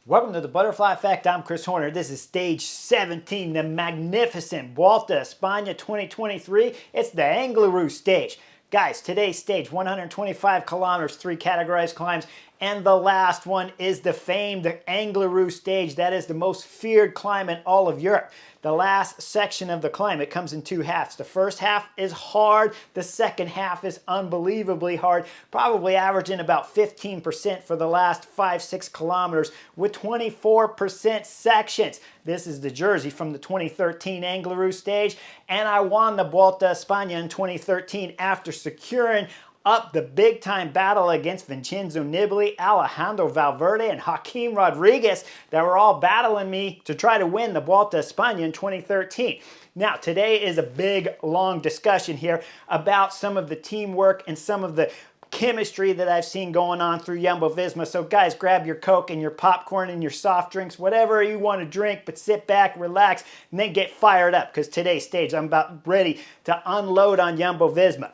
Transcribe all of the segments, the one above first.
Welcome to the Butterfly Effect. I'm Chris Horner. This is stage 17, the magnificent Vuelta España 2023. It's the Angliru stage. Guys, today's stage, 125 kilometers, 3 categorized climbs, and the last one is the famed Angliru stage. That is the most feared climb in all of Europe. The last section of the climb, it comes in two halves. The first half is hard. The second half is unbelievably hard, probably averaging about 15% for the last 5-6 kilometers with 24% sections. This is the jersey from the 2013 Angliru stage, and I won the Vuelta España in 2013 after securing up the big-time battle against Vincenzo Nibali, Alejandro Valverde, and Joaquim Rodriguez that were all battling me to try to win the Vuelta España in 2013. Now, today is a big, long discussion here about some of the teamwork and some of the chemistry that I've seen going on through Jumbo-Visma. So guys, grab your Coke and your popcorn and your soft drinks, whatever you want to drink, but sit back, relax, and then get fired up because today's stage, I'm about ready to unload on Jumbo-Visma.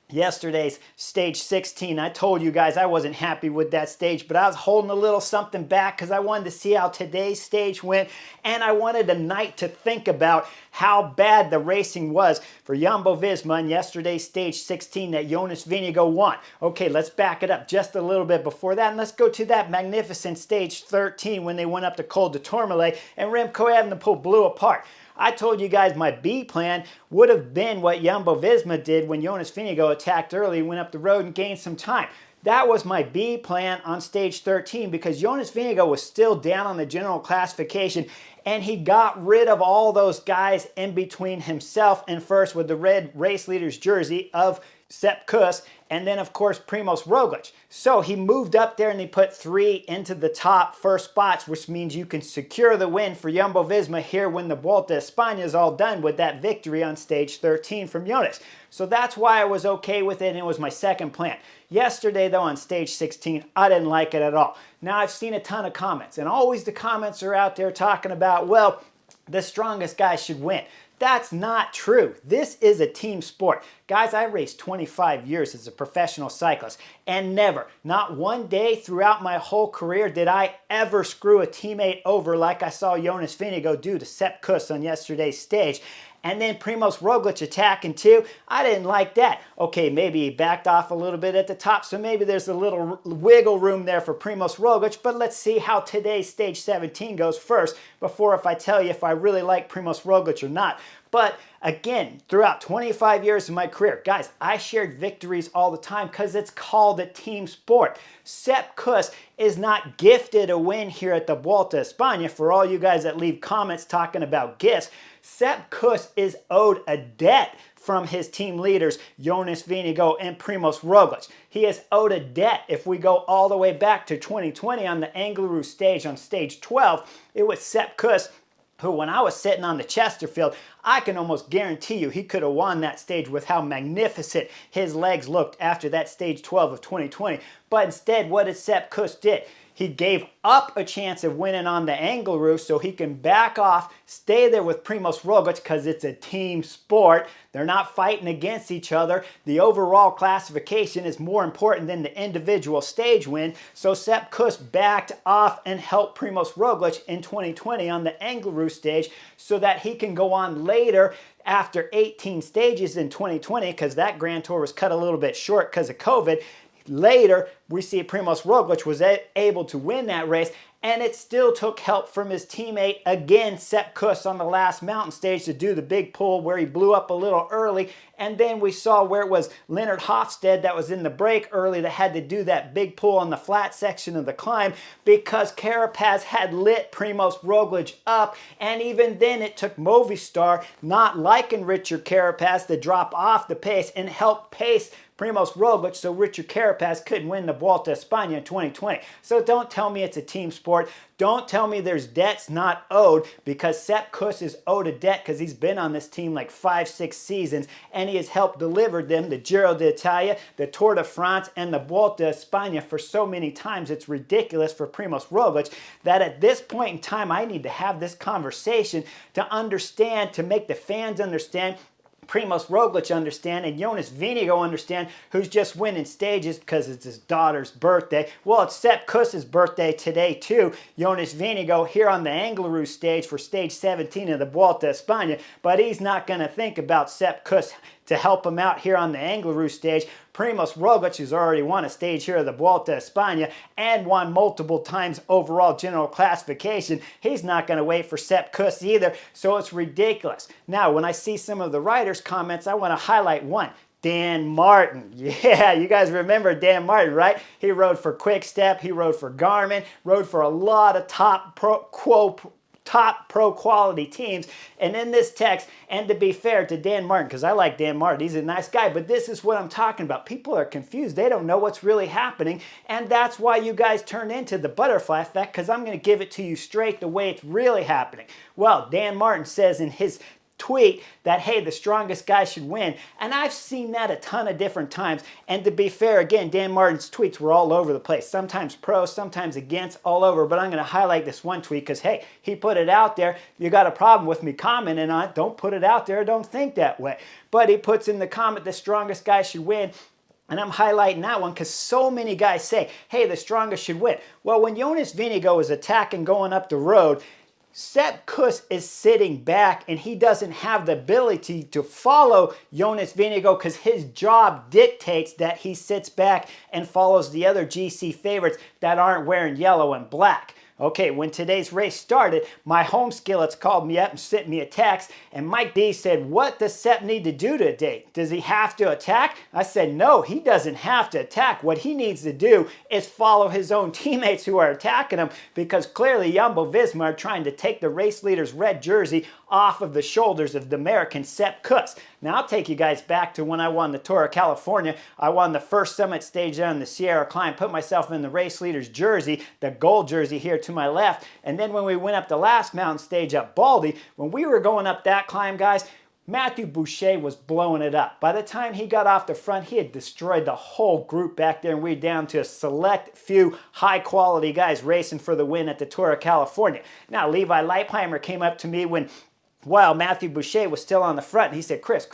Yesterday's stage 16, I told you guys I wasn't happy with that stage, but I was holding a little something back because I wanted to see how today's stage went, and I wanted a night to think about how bad the racing was for Jumbo-Visma in yesterday's stage 16 that Jonas Vingegaard won. Okay, let's back it up just a little bit before that, and let's go to that magnificent stage 13 when they went up to Col de Tourmalet and Remco Evenepoel blew apart. I told you guys my B plan would have been what Jumbo-Visma did when Jonas Vingegaard attacked early, went up the road and gained some time. That was my B plan on stage 13 because Jonas Vingegaard was still down on the general classification and he got rid of all those guys in between himself and first with the red race leader's jersey of Sepp Kuss, and then of course Primož Roglič. So he moved up there and they put 3 into the top first spots, which means you can secure the win for Jumbo-Visma here when the Vuelta España is all done with that victory on stage 13 from Jonas. So that's why I was okay with it, and it was my second plan. Yesterday though on stage 16, I didn't like it at all. Now I've seen a ton of comments, and always the comments are out there talking about, well, the strongest guy should win. That's not true. This is a team sport. Guys, I raced 25 years as a professional cyclist, and never, not one day throughout my whole career did I ever screw a teammate over like I saw Jonas Vingegaard do to Sepp Kuss on yesterday's stage. And then Primož Roglič attacking too. I didn't like that. Okay, maybe he backed off a little bit at the top, so maybe there's a little wiggle room there for Primož Roglič, but let's see how today's stage 17 goes first before if I tell you if I really like Primož Roglič or not. But again, throughout 25 years of my career, guys, I shared victories all the time because it's called a team sport. Sepp Kuss is not gifted a win here at the Vuelta España. For all you guys that leave comments talking about gifts, Sepp Kuss is owed a debt from his team leaders, Jonas Vingegaard and Primož Roglič. He is owed a debt. If we go all the way back to 2020 on the Angliru stage, on stage 12, it was Sepp Kuss who, when I was sitting on the Chesterfield, I can almost guarantee you he could have won that stage with how magnificent his legs looked after that stage 12 of 2020. But instead, what did Sepp Kuss did? He gave up a chance of winning on the Angliru so he can back off, stay there with Primož Roglič because it's a team sport. They're not fighting against each other. The overall classification is more important than the individual stage win. So Sepp Kuss backed off and helped Primož Roglič in 2020 on the Angliru stage so that he can go on later after 18 stages in 2020 because that Grand Tour was cut a little bit short because of COVID. Later, we see Primož Roglič was able to win that race, and it still took help from his teammate, again, Sepp Kuss on the last mountain stage to do the big pull where he blew up a little early, and then we saw where it was Leonard Hofstede that was in the break early that had to do that big pull on the flat section of the climb because Carapaz had lit Primož Roglič up, and even then it took Movistar, not liking Richard Carapaz, to drop off the pace and help pace Primož Roglič so Richard Carapaz couldn't win the Vuelta España in 2020. So don't tell me it's a team sport. Don't tell me there's debts not owed, because Sepp Kuss is owed a debt because he's been on this team like 5-6 seasons and he has helped deliver them the Giro d'Italia, the Tour de France, and the Vuelta España for so many times. It's ridiculous for Primož Roglič that at this point in time I need to have this conversation to understand, to make the fans understand Primož Roglič understand, and Jonas Vingegaard understand, who's just winning stages because it's his daughter's birthday. Well, it's Sepp Kuss's birthday today too. Jonas Vingegaard here on the Angliru stage for stage 17 of the Vuelta a España, but he's not going to think about Sepp Kuss to help him out here on the Angliru stage. Primož Roglič, who's already won a stage here of the Vuelta a España and won multiple times overall general classification, he's not going to wait for Sepp Kuss either, so it's ridiculous. Now, when I see some of the riders' comments, I want to highlight one. Dan Martin. Yeah, you guys remember Dan Martin, right? He rode for Quick Step, he rode for Garmin, rode for a lot of top pro quality teams. And in this text, and to be fair to Dan Martin, because I like Dan Martin, he's a nice guy, but this is what I'm talking about. People are confused. They don't know what's really happening, and that's why you guys turn into the butterfly effect, because I'm going to give it to you straight the way it's really happening. Well, Dan Martin says in his tweet that, hey, the strongest guy should win. And I've seen that a ton of different times. And to be fair, again, Dan Martin's tweets were all over the place. Sometimes pro, sometimes against, all over. But I'm going to highlight this one tweet because, hey, he put it out there. You got a problem with me commenting on it, don't put it out there. Don't think that way. But he puts in the comment, the strongest guy should win. And I'm highlighting that one because so many guys say, hey, the strongest should win. Well, when Jonas Vingegaard was attacking going up the road, Sepp Kuss is sitting back and he doesn't have the ability to follow Jonas Vingegaard because his job dictates that he sits back and follows the other GC favorites that aren't wearing yellow and black. Okay, when today's race started, my home skillets called me up and sent me a text, and Mike D said, what does Sepp need to do today? Does he have to attack? I said, no, he doesn't have to attack. What he needs to do is follow his own teammates who are attacking him, because clearly Jumbo-Visma are trying to take the race leader's red jersey off of the shoulders of the American Sepp Kuss. Now, I'll take you guys back to when I won the Tour of California. I won the first summit stage on the Sierra Climb, put myself in the race leader's jersey, the gold jersey here to my left. And then when we went up the last mountain stage up Baldy, when we were going up that climb, guys, Matthew Boucher was blowing it up. By the time he got off the front, he had destroyed the whole group back there, and we were down to a select few high-quality guys racing for the win at the Tour of California. Now, Levi Leipheimer came up to me while Matthew Boucher was still on the front, and he said, Chris,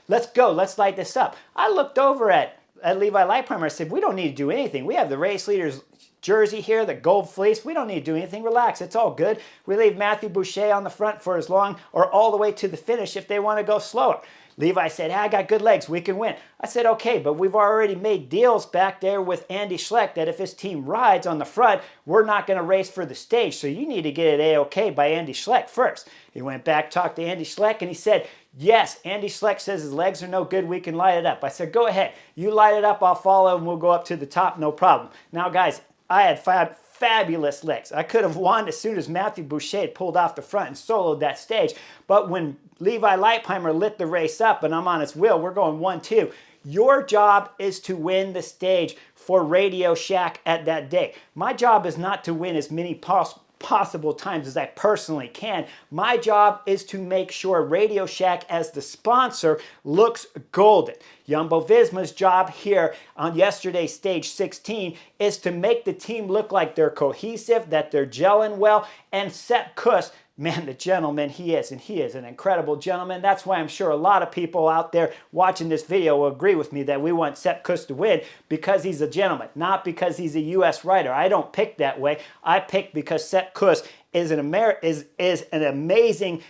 let's go, let's light this up. I looked over at Levi Leipheimer. I said, we don't need to do anything. We have the race leader's jersey here, the gold fleece. We don't need to do anything. Relax, it's all good. We leave Matthew Boucher on the front for as long or all the way to the finish if they want to go slower. Levi said, I got good legs, we can win. I said, okay, but we've already made deals back there with Andy Schleck that if his team rides on the front, we're not going to race for the stage, so you need to get it A-OK by Andy Schleck first. He went back, talked to Andy Schleck, and he said, yes, Andy Schleck says his legs are no good, we can light it up. I said, go ahead, you light it up, I'll follow, and we'll go up to the top, no problem. Now, guys, I had fabulous legs. I could have won as soon as Matthew Boucher had pulled off the front and soloed that stage. But when Levi Leipheimer lit the race up and I'm on his wheel, we're going 1-2. Your job is to win the stage for Radio Shack at that day. My job is not to win as many possible times as I personally can. My job is to make sure Radio Shack as the sponsor looks golden. Jumbo-Visma's job here on yesterday's stage 16 is to make the team look like they're cohesive, that they're gelling well, and Sepp Kuss, man, the gentleman he is, and he is an incredible gentleman. That's why I'm sure a lot of people out there watching this video will agree with me that we want Sepp Kuss to win because he's a gentleman, not because he's a U.S. rider. I don't pick that way. I pick because Sepp Kuss is an amazing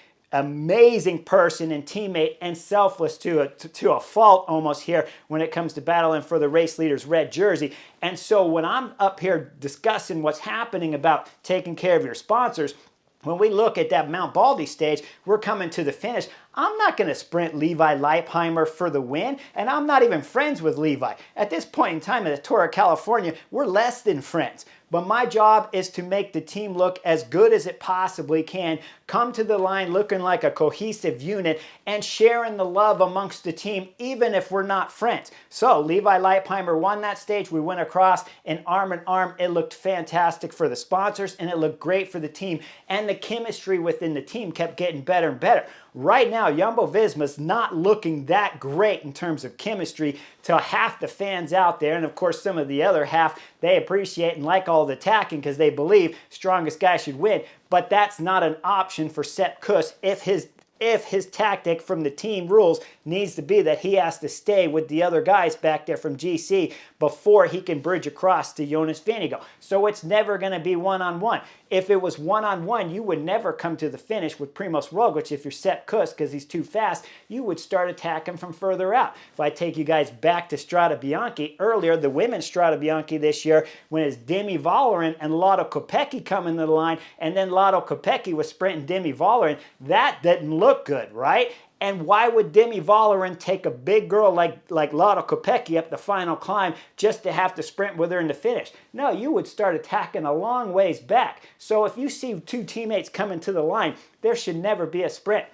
person and teammate, and selfless to a fault almost here when it comes to battling for the race leader's red jersey. And so when I'm up here discussing what's happening about taking care of your sponsors, when we look at that Mount Baldy stage, we're coming to the finish. I'm not going to sprint Levi Leipheimer for the win, and I'm not even friends with Levi. At this point in time in the Tour of California, we're less than friends. But my job is to make the team look as good as it possibly can, come to the line looking like a cohesive unit, and sharing the love amongst the team, even if we're not friends. So Levi Leipheimer won that stage. We went across and arm in arm. It looked fantastic for the sponsors, and it looked great for the team. And the chemistry within the team kept getting better and better. Right now, Jumbo-Visma's not looking that great in terms of chemistry to half the fans out there. And of course, some of the other half, they appreciate and like all the attacking because they believe strongest guy should win. But that's not an option for Sepp Kuss if his if his tactic from the team rules needs to be that he has to stay with the other guys back there from GC before he can bridge across to Jonas Vingegaard. So it's never going to be one-on-one. If it was one-on-one, you would never come to the finish with Primož Roglič if you're Sepp Kuss because he's too fast. You would start attacking from further out. If I take you guys back to Strade Bianche earlier, the women's Strade Bianche this year, when it's Demi Vollering and Lotto Kopecky coming to the line, and then Lotto Kopecky was sprinting Demi Vollering, that didn't look good, right? And why would Demi Vollering take a big girl like Lotto Kopecky up the final climb just to have to sprint with her in the finish? No, you would start attacking a long ways back. So if you see two teammates coming to the line, there should never be a sprint.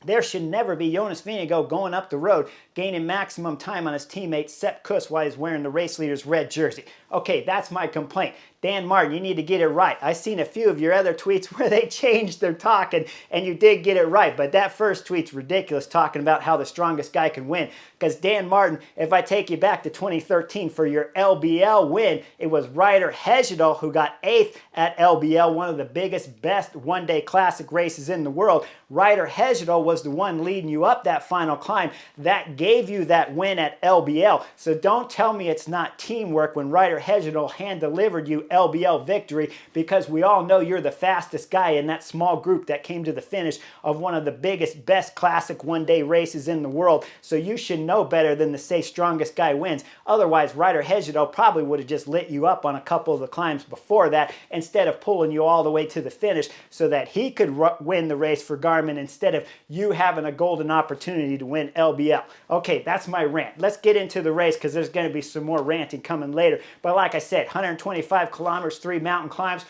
There should never be Jonas Vingegaard going up the road, gaining maximum time on his teammate Sepp Kuss while he's wearing the race leader's red jersey. Okay, that's my complaint. Dan Martin, you need to get it right. I've seen a few of your other tweets where they changed their talk, and you did get it right. But that first tweet's ridiculous, talking about how the strongest guy can win. Because Dan Martin, if I take you back to 2013 for your LBL win, it was Ryder Hesjedal who got 8th at LBL, one of the biggest, best one-day classic races in the world. Ryder Hesjedal was the one leading you up that final climb. That gave you that win at LBL. So don't tell me it's not teamwork when Ryder Hesjedal hand-delivered you LBL victory, because we all know you're the fastest guy in that small group that came to the finish of one of the biggest, best classic one-day races in the world. So you should know better than to say strongest guy wins. Otherwise, Ryder Hesjedal probably would have just lit you up on a couple of the climbs before that instead of pulling you all the way to the finish so that he could win the race for Garmin instead of you having a golden opportunity to win LBL. Okay, that's my rant. Let's get into the race because there's going to be some more ranting coming later. But like I said, 125 kilometers, 3 mountain climbs.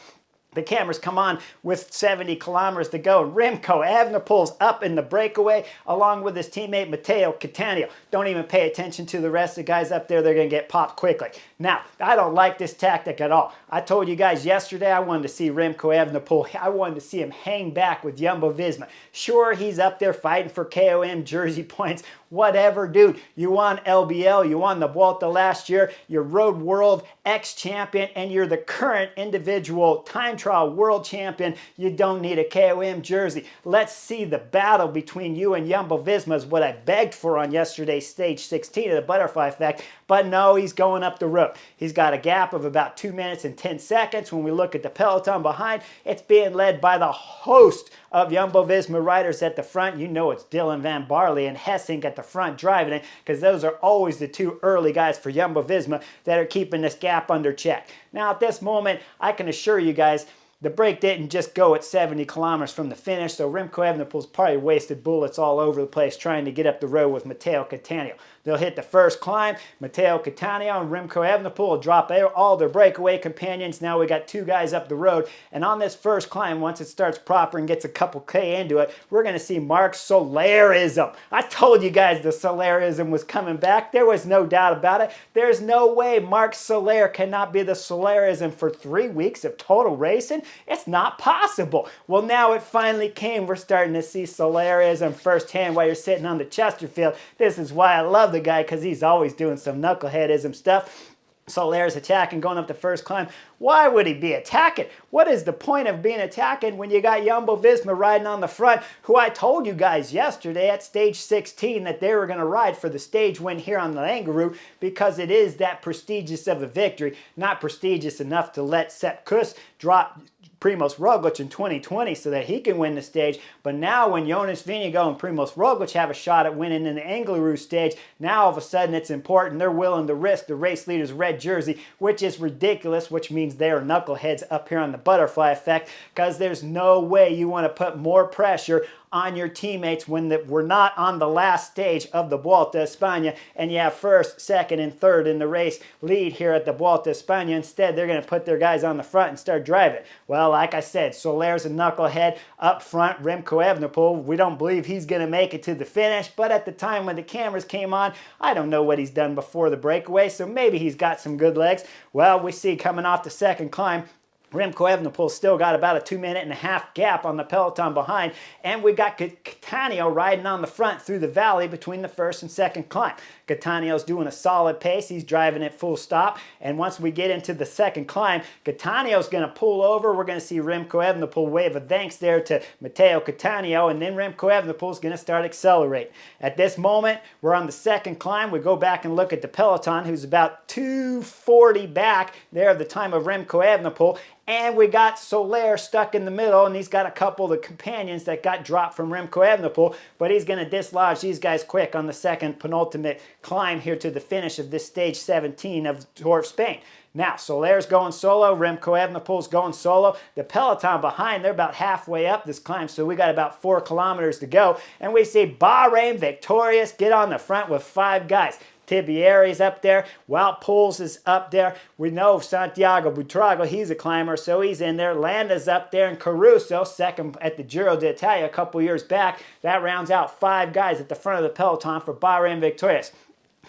The cameras come on with 70 kilometers to go. Remco Evenepoel's up in the breakaway along with his teammate Matteo Cattaneo. Don't even pay attention to the rest of the guys up there. They're going to get popped quickly. Now, I don't like this tactic at all. I told you guys yesterday I wanted to see Remco Evenepoel. I wanted to see him hang back with Jumbo-Visma. Sure, he's up there fighting for KOM jersey points. Whatever, dude. You won LBL, you won the Vuelta last year, you're Road World ex-champion, and you're the current individual time trial world champion. You don't need a KOM jersey. Let's see the battle between you and Jumbo-Visma is what I begged for on yesterday's stage 16 of the Butterfly Effect. But no, he's going up the road. He's got a gap of about 2 minutes and 10 seconds. When we look at the peloton behind, it's being led by the host of Jumbo-Visma riders at the front. You know it's Dylan van Barle and Hessink at the front driving it, because those are always the two early guys for Jumbo-Visma that are keeping this gap under check. Now at this moment, I can assure you guys, the break didn't just go at 70 kilometers from the finish, so Remco Evenepoel's probably wasted bullets all over the place trying to get up the road with Matteo Cattaneo. They'll hit the first climb. Matteo Cattaneo and Remco Evenepoel will drop all their breakaway companions. Now we got two guys up the road. And on this first climb, once it starts proper and gets a couple K into it, we're going to see Marc Solarism. I told you guys the Solarism was coming back. There was no doubt about it. There's no way Marc Soler cannot be the Solarism for 3 weeks of total racing. It's not possible. Well, now it finally came. We're starting to see Solarism firsthand while you're sitting on the Chesterfield. This is why I love the guy, because he's always doing some knuckleheadism stuff. Solair's attacking, going up the first climb. Why would he be attacking? What is the point of being attacking when you got Jumbo-Visma riding on the front, who I told you guys yesterday at stage 16 that they were going to ride for the stage win here on the Angliru, because it is that prestigious of a victory. Not prestigious enough to let Sepp Kuss drop Primož Roglič in 2020 so that he can win the stage. But now when Jonas Vingegaard and Primož Roglič have a shot at winning in the Angliru stage, now all of a sudden it's important. They're willing to risk the race leader's red jersey, which is ridiculous, which means they are knuckleheads up here on the Butterfly Effect, because there's no way you want to put more pressure on your teammates when we're not on the last stage of the Vuelta a España and you have first, second, and third in the race lead here at the Vuelta a España. Instead, they're going to put their guys on the front and start driving. Well, like I said, Soler's a knucklehead up front. Remco Evenepoel, we don't believe he's going to make it to the finish, but at the time when the cameras came on, I don't know what he's done before the breakaway, so maybe he's got some good legs. Well, we see coming off the second climb, Remco Evenepoel still got about a 2.5-minute gap on the peloton behind, and we got Cattaneo riding on the front through the valley between the first and second climb. Cattaneo's doing a solid pace. He's driving it full stop, and once we get into the second climb, Cattaneo's going to pull over. We're going to see Remco Evenepoel wave a thanks there to Matteo Cattaneo, and then Remco Evenepoel's going to start accelerating. At this moment, we're on the second climb. We go back and look at the peloton, who's about 240 back there at the time of Remco Evenepoel. And we got Soler stuck in the middle, and he's got a couple of the companions that got dropped from Remco Evenepoel, but he's going to dislodge these guys quick on the second penultimate climb here to the finish of this stage 17 of Tour of Spain. Now, Soler's going solo, Remco Evenepoel's going solo. The peloton behind, they're about halfway up this climb, so we got about 4 kilometers to go. And we see Bahrain victorious get on the front with 5 guys. Tibieri's up there. Wout Poels is up there. We know Santiago Buitrago, he's a climber, so he's in there. Landa's up there, and Caruso, second at the Giro d'Italia a couple years back. That rounds out 5 guys at the front of the peloton for Bahrain victorious.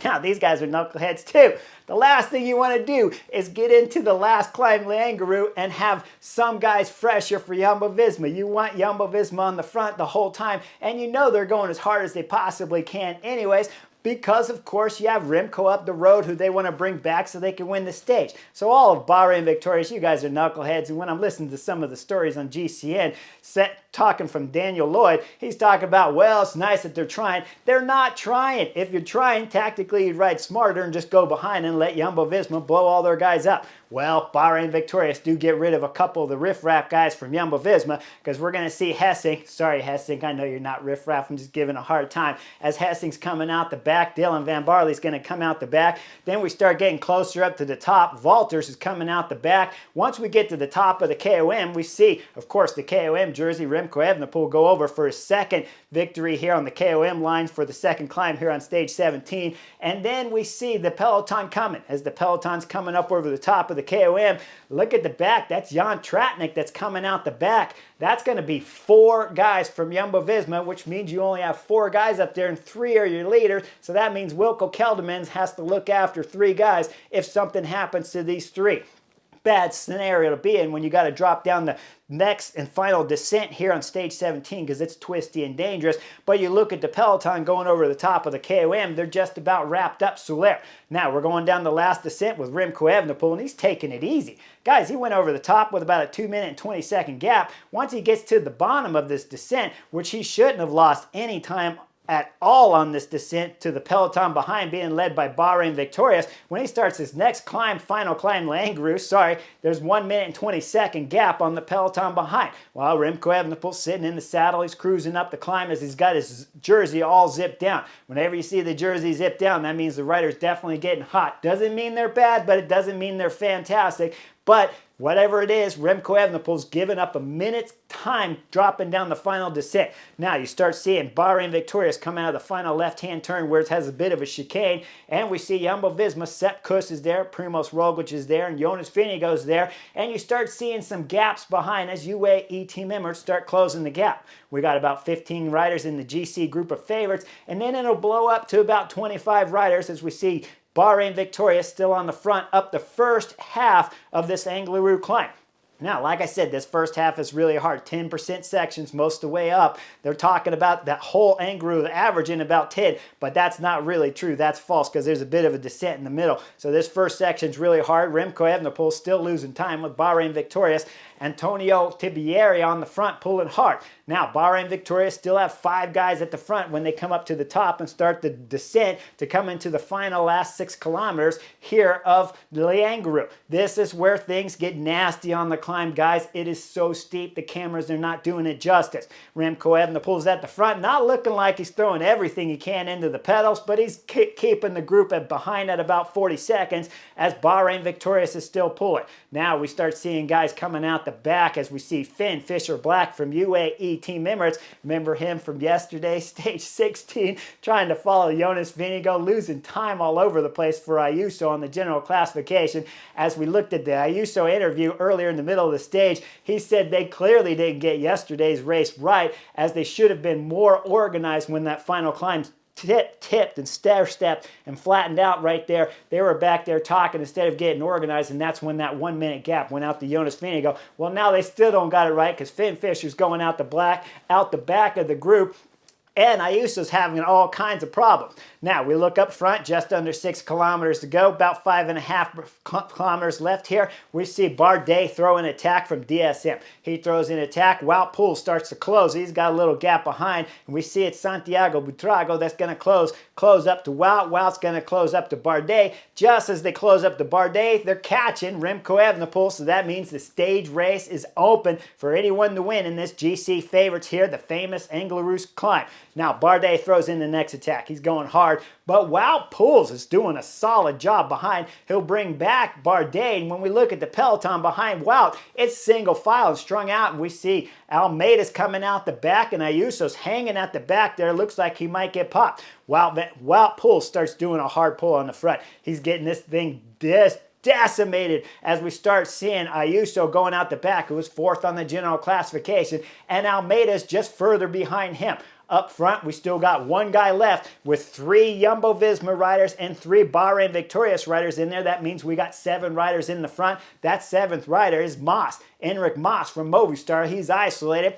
Now, these guys are knuckleheads too. The last thing you want to do is get into the last climb, Angliru, and have some guys fresher for Jumbo-Visma. You want Jumbo-Visma on the front the whole time, and you know they're going as hard as they possibly can anyways, because, of course, you have Remco up the road who they want to bring back so they can win the stage. So all of Bahrain victorious, you guys are knuckleheads. And when I'm listening to some of the stories on GCN, talking from Daniel Lloyd, he's talking about, well, it's nice that they're trying. They're not trying. If you're trying, tactically, you'd ride smarter and just go behind and let Jumbo-Visma blow all their guys up. Well, Bahrain victorious do get rid of a couple of the riff-raff guys from Jumbo-Visma, because we're going to see Hessing. Sorry, Hessing, I know you're not riff-raff. I'm just giving a hard time. As Hessing's coming out the back, Dylan Van Barley's going to come out the back. Then we start getting closer up to the top. Walters is coming out the back. Once we get to the top of the KOM, we see, of course, the KOM jersey, Remco Evenepoel, go over for his second victory here on the KOM line for the second climb here on stage 17. And then we see the peloton coming. As the peloton's coming up over the top of the KOM, look at the back. That's Jan Tratnik that's coming out the back. That's going to be 4 guys from Jumbo-Visma, which means you only have 4 guys up there and 3 are your leaders. So that means Wilco Kelderman has to look after 3 guys if something happens to these 3. Bad scenario to be in when you got to drop down the next and final descent here on stage 17, because it's twisty and dangerous. But you look at the peloton going over the top of the KOM, they're just about wrapped up Soler. Now we're going down the last descent with Remco Evenepoel, and he's taking it easy. Guys, he went over the top with about a 2-minute and 20-second gap. Once he gets to the bottom of this descent, which he shouldn't have lost any time at all on this descent to the peloton behind being led by Bahrain victorious, when he starts his next climb, final climb, Angliru, there's 1-minute and 20-second gap on the peloton behind. While Remco Evenepoel sitting in the saddle, he's cruising up the climb as he's got his jersey all zipped down. Whenever you see the jersey zipped down, that means the rider's definitely getting hot. Doesn't mean they're bad, but it doesn't mean they're fantastic. But whatever it is, Remco Evenepoel's giving up a minute's time dropping down the final descent. Now you start seeing Bahrain victorious coming out of the final left-hand turn where it has a bit of a chicane, and we see Jumbo-Visma, Sepp Kuss is there, Primoz Roglic is there, and Jonas Vingegaard's there, and you start seeing some gaps behind as UAE team members start closing the gap. We got about 15 riders in the GC group of favorites, and then it'll blow up to about 25 riders as we see Bahrain victorious still on the front up the first half of this Angliru climb. Now, like I said, this first half is really hard. 10% sections most of the way up. They're talking about that whole Angliru, the average in about 10, but that's not really true. That's false because there's a bit of a descent in the middle. So this first section's really hard. Remco Evenepoel still losing time with Bahrain victorious. Antonio Tibieri on the front pulling hard. Now, Bahrain victorious still have 5 guys at the front when they come up to the top and start the descent to come into the final last 6 kilometers here of the Angliru. This is where things get nasty on the climb, guys. It is so steep, the cameras are not doing it justice. Remco Evenepoel's at the front, not looking like he's throwing everything he can into the pedals, but he's keeping the group behind at about 40 seconds as Bahrain victorious is still pulling. Now we start seeing guys coming out the back as we see Finn Fisher-Black from UAE Team Emirates. Remember him from yesterday, stage 16, trying to follow Jonas Vingegaard, losing time all over the place for Ayuso on the general classification. As we looked at the Ayuso interview earlier in the middle of the stage, he said they clearly didn't get yesterday's race right, as they should have been more organized when that final climb tipped and stair-stepped and flattened out right there. They were back there talking instead of getting organized, and that's when that 1 minute gap went out to Jonas Vingegaard. Well, now they still don't got it right because Finn Fisher's going out the back of the group. And Ayuso's having all kinds of problems. Now, we look up front, just under 6 kilometers to go, about 5.5 kilometers left here. We see Bardet throw an attack from DSM. He throws an attack. Wout Poels starts to close. He's got a little gap behind. And we see it's Santiago Buitrago that's going to close up to Wout. Wout's going to close up to Bardet. Just as they close up to Bardet, they're catching Remco Evenepoel. So that means the stage race is open for anyone to win in this GC favorites here, the famous Angliru climb. Now, Bardet throws in the next attack. He's going hard, but Wout Poels is doing a solid job behind. He'll bring back Bardet, and when we look at the peloton behind Wout, it's single file and strung out, and we see Almeida's coming out the back, and Ayuso's hanging at the back there. Looks like he might get popped. Wout Poels starts doing a hard pull on the front. He's getting this thing decimated as we start seeing Ayuso going out the back, who was 4th on the general classification, and Almeida's just further behind him. Up front, we still got one guy left with 3 Jumbo-Visma riders and 3 Bahrain Victorious riders in there. That means we got 7 riders in the front. That 7th rider is Mas, Enric Mas from Movistar. He's isolated.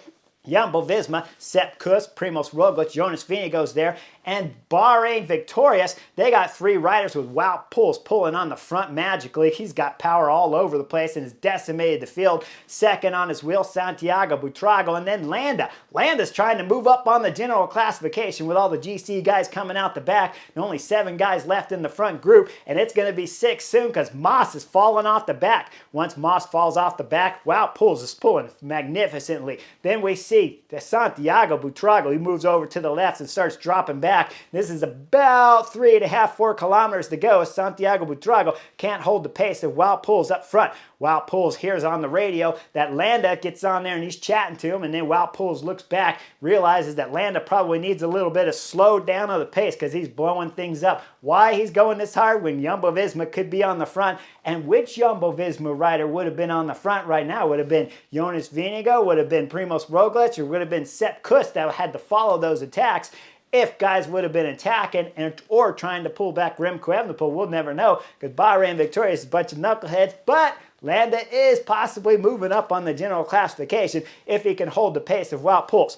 Jumbo-Visma, Sepp Kuss, Primoz Roglic, Jonas Vingegaard's there, and Bahrain Victorious, they got 3 riders with Wout Poels pulling on the front magically. He's got power all over the place and has decimated the field. Second on his wheel, Santiago Buitrago, and then Landa. Landa's trying to move up on the general classification with all the GC guys coming out the back, and only 7 guys left in the front group, and it's going to be 6 soon because Mas is falling off the back. Once Mas falls off the back, Wout Poels is pulling magnificently. Then we see the Santiago Buitrago. He moves over to the left and starts dropping back. This is about 3.5, 4 kilometers to go as Santiago Buitrago can't hold the pace of Wout Poels up front. Wout Poels hears on the radio that Landa gets on there and he's chatting to him, and then Wout Poels looks back, realizes that Landa probably needs a little bit of slow down of the pace because he's blowing things up. Why he's going this hard when Jumbo-Visma could be on the front, and which Jumbo-Visma rider would have been on the front right now? Would have been Jonas Vingegaard, would have been Primoz Roglic, or would have been Sepp Kuss that had to follow those attacks. If guys would have been attacking or trying to pull back Remco Evenepoel, we'll never know because Bahrain Victorious is a bunch of knuckleheads, but Landa is possibly moving up on the general classification if he can hold the pace of Wout Poels.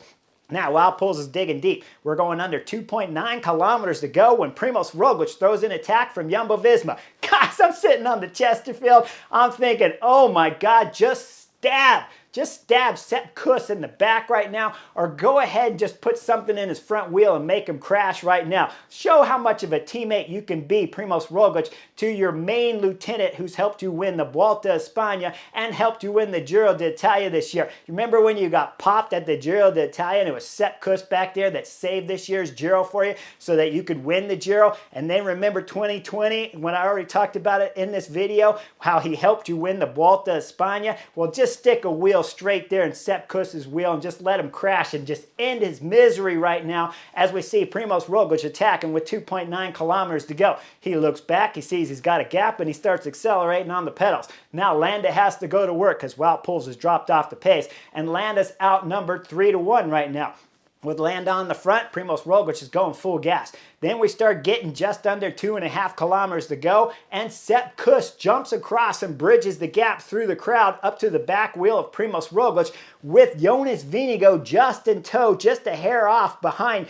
Now, Wout Poels is digging deep. We're going under 2.9 kilometers to go when Primoz Roglic throws an attack from Jumbo-Visma. Guys, I'm sitting on the Chesterfield. I'm thinking, oh my God, just stab Sepp Kuss in the back right now, or go ahead and just put something in his front wheel and make him crash right now. Show how much of a teammate you can be, Primoz Roglic, to your main lieutenant who's helped you win the Vuelta a España and helped you win the Giro d'Italia this year. You remember when you got popped at the Giro d'Italia and it was Sepp Kuss back there that saved this year's Giro for you so that you could win the Giro? And then remember 2020, when I already talked about it in this video, how he helped you win the Vuelta a España? Well, just stick a wheel straight there in Sepp Kuss's wheel and just let him crash and just end his misery right now as we see Primoz Roglic attacking with 2.9 kilometers to go. He looks back, he sees he's got a gap, and he starts accelerating on the pedals. Now Landa has to go to work because Wout Poels has dropped off the pace, and Landa's outnumbered 3-1 right now. With Landa on the front, Primoz Roglic is going full gas. Then we start getting just under 2.5 kilometers to go, and Sepp Kuss jumps across and bridges the gap through the crowd up to the back wheel of Primoz Roglic with Jonas Vingegaard just in tow, just a hair off behind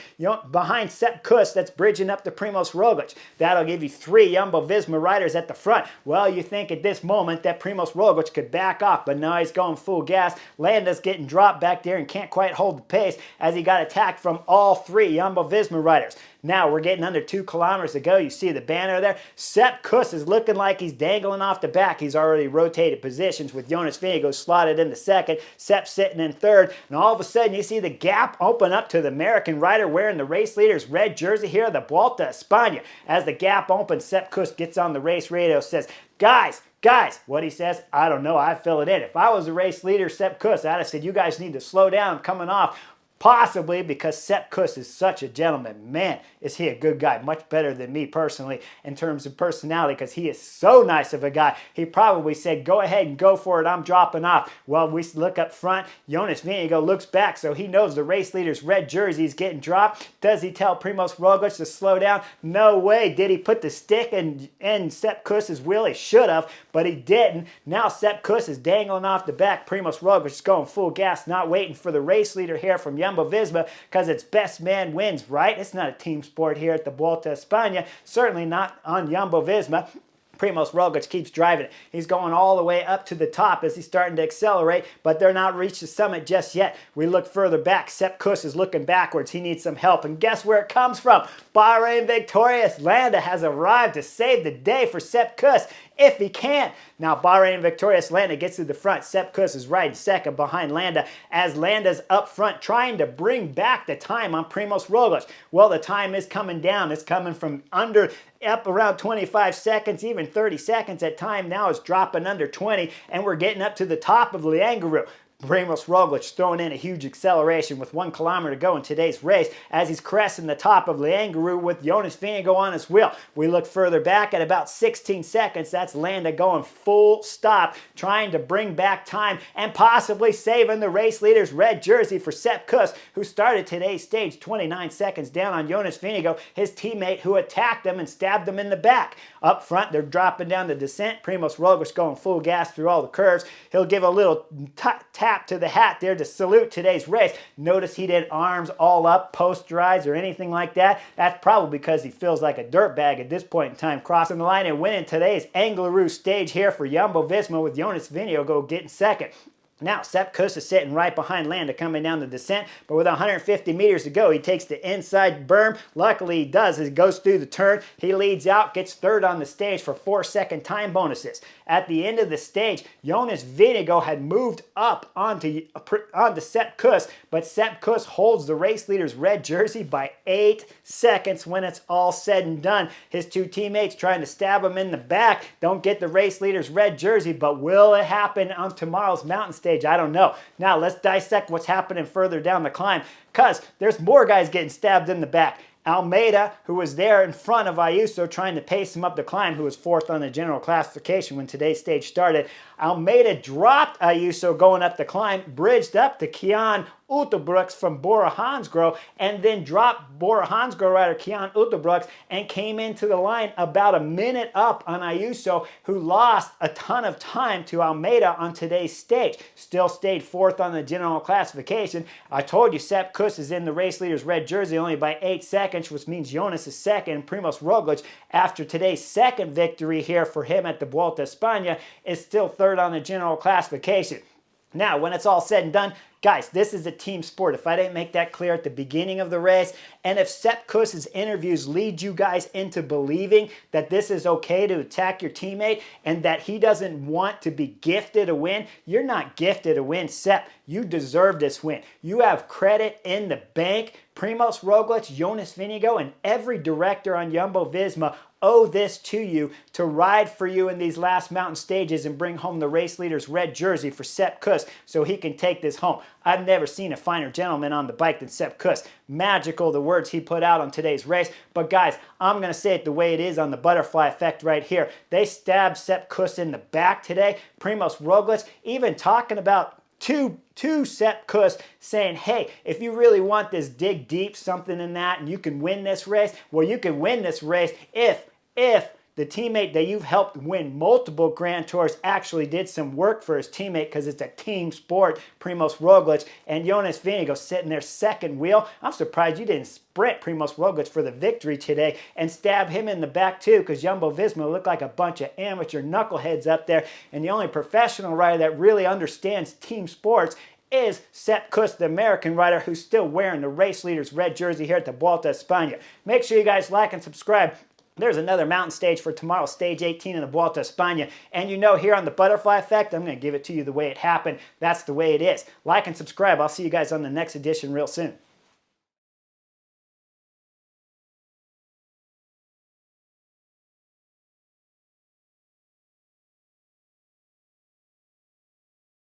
Sepp Kuss that's bridging up to Primoz Roglic. That'll give you 3 Jumbo-Visma riders at the front. Well, you think at this moment that Primoz Roglic could back off, but now he's going full gas. Landa's getting dropped back there and can't quite hold the pace as he got attacked from all 3 Jumbo-Visma riders. Now we're getting under 2 kilometers to go. You see the banner there. Sepp Kuss is looking like he's dangling off the back. He's already rotated positions with Jonas Vingegaard slotted into second. Sepp sitting in third. And all of a sudden you see the gap open up to the American rider wearing the race leader's red jersey here, the Vuelta a España. As the gap opens, Sepp Kuss gets on the race radio, says, Guys, what he says, I don't know, I fill it in. If I was a race leader, Sepp Kuss, I'd have said, you guys need to slow down, I'm coming off. Possibly because Sepp Kuss is such a gentleman. Man, is he a good guy. Much better than me personally in terms of personality, because he is so nice of a guy. He probably said, go ahead and go for it. I'm dropping off. Well, we look up front. Jonas Vingegaard looks back, so he knows the race leader's red jersey is getting dropped. Does he tell Primož Roglič to slow down? No way. Did he put the stick in Sepp Kuss's wheel? He should have, but he didn't. Now Sepp Kuss is dangling off the back. Primož Roglič is going full gas, not waiting for the race leader here from Jumbo-Visma, because it's best man wins, right? It's not a team sport here at the Vuelta a España. Certainly not on Jumbo-Visma. Primož Roglič keeps driving it. He's going all the way up to the top as he's starting to accelerate, but they're not reached the summit just yet. We look further back. Sepp Kuss is looking backwards. He needs some help, and guess where it comes from? Bahrain victorious Landa has arrived to save the day for Sepp Kuss, if he can. Now, Bahrain victorious Landa gets to the front. Sepp Kuss is riding second behind Landa, as Landa's up front trying to bring back the time on Primož Roglič. Well, the time is coming down. It's coming from up around 25 seconds, even 30 seconds at time. Now it's dropping under 20, and we're getting up to the top of the Angliru. Primož Roglič throwing in a huge acceleration with 1 kilometer to go in today's race as he's caressing the top of the Angliru with Jonas Vingegaard on his wheel. We look further back at about 16 seconds. That's Landa going full stop, trying to bring back time and possibly saving the race leader's red jersey for Sepp Kuss, who started today's stage 29 seconds down on Jonas Vingegaard, his teammate who attacked him and stabbed him in the back. Up front, they're dropping down the descent. Primož Roglič going full gas through all the curves. He'll give a little tap to the hat there to salute today's race. Notice he didn't arms all up, posterize, or anything like that. That's probably because he feels like a dirtbag at this point in time, crossing the line and winning today's Angliru stage here for Jumbo-Visma, with Jonas Vingegaard getting second. Now, Sepp Kuss is sitting right behind Landa coming down the descent, but with 150 meters to go, he takes the inside berm. Luckily, he does as he goes through the turn. He leads out, gets third on the stage for 4-second time bonuses. At the end of the stage, Jonas Vingegaard had moved up onto Sepp Kuss, but Sepp Kuss holds the race leader's red jersey by 8 seconds when it's all said and done. His two teammates trying to stab him in the back don't get the race leader's red jersey, but will it happen on tomorrow's mountain stage? I don't know. Now let's dissect what's happening further down the climb, because there's more guys getting stabbed in the back. Almeida, who was there in front of Ayuso trying to pace him up the climb, who was fourth on the general classification when today's stage started. Almeida dropped Ayuso going up the climb, bridged up to Kian Utebrooks from Bora Hansgrohe, and then dropped Bora Hansgrohe rider Kian Utebrooks and came into the line about a minute up on Ayuso, who lost a ton of time to Almeida on today's stage. Still stayed fourth on the general classification. I told you Sepp Kuss is in the race leader's red jersey only by 8 seconds, which means Jonas is second. Primož Roglič, after today's second victory here for him at the Vuelta a España, is still third on the general classification. Now, when it's all said and done, guys, this is a team sport. If I didn't make that clear at the beginning of the race, and if Sepp Kuss's interviews lead you guys into believing that this is okay to attack your teammate and that he doesn't want to be gifted a win, you're not gifted a win, Sepp. You deserve this win. You have credit in the bank. Primož Roglič, Jonas Vingegaard, and every director on Jumbo-Visma owe this to you to ride for you in these last mountain stages and bring home the race leader's red jersey for Sepp Kuss so he can take this home. I've never seen a finer gentleman on the bike than Sepp Kuss. Magical, the words he put out on today's race. But guys, I'm going to say it the way it is on the butterfly effect right here. They stabbed Sepp Kuss in the back today. Primož Roglič even talking about to Sepp Kuss, saying, hey, if you really want this, dig deep, something in that, and you can win this race. Well, you can win this race if the teammate that you've helped win multiple Grand Tours actually did some work for his teammate, because it's a team sport. Primož Roglič and Jonas Vingegaard sitting there second wheel. I'm surprised you didn't sprint Primož Roglič for the victory today and stab him in the back too, because Jumbo-Visma looked like a bunch of amateur knuckleheads up there, and the only professional rider that really understands team sports is Sepp Kuss, the American rider who's still wearing the race leader's red jersey here at the Vuelta a España. Make sure you guys like and subscribe. There's another mountain stage for tomorrow, stage 18 in the Vuelta a España. And you know, here on the Butterfly Effect, I'm going to give it to you the way it happened. That's the way it is. Like and subscribe. I'll see you guys on the next edition real soon.